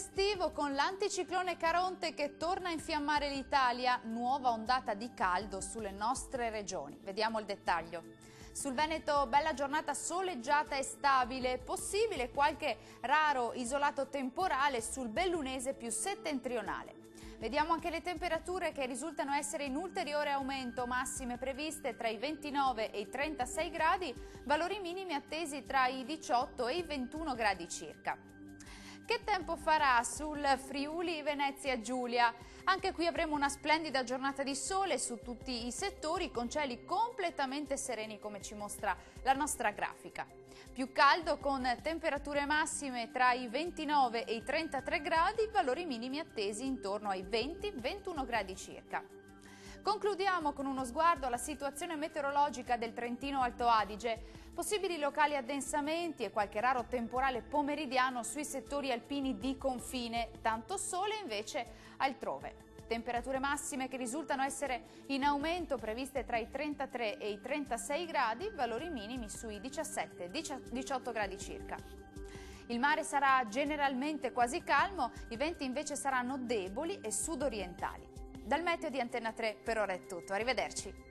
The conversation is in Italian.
estivo con l'anticiclone Caronte che torna a infiammare l'Italia, nuova ondata di caldo sulle nostre regioni. Vediamo il dettaglio. Sul Veneto bella giornata soleggiata e stabile, possibile qualche raro isolato temporale sul bellunese più settentrionale. Vediamo anche le temperature che risultano essere in ulteriore aumento, massime previste tra i 29 e i 36 gradi, valori minimi attesi tra i 18 e i 21 gradi circa. Che tempo farà sul Friuli Venezia Giulia? Anche qui avremo una splendida giornata di sole su tutti i settori con cieli completamente sereni come ci mostra la nostra grafica. Più caldo con temperature massime tra i 29 e i 33 gradi, valori minimi attesi intorno ai 20-21 gradi circa. Concludiamo con uno sguardo alla situazione meteorologica del Trentino Alto Adige. Possibili locali addensamenti e qualche raro temporale pomeridiano sui settori alpini di confine, tanto sole invece altrove. Temperature massime che risultano essere in aumento, previste tra i 33 e i 36 gradi, valori minimi sui 17-18 gradi circa. Il mare sarà generalmente quasi calmo, i venti invece saranno deboli e sudorientali. Dal meteo di Antenna 3 per ora è tutto, arrivederci.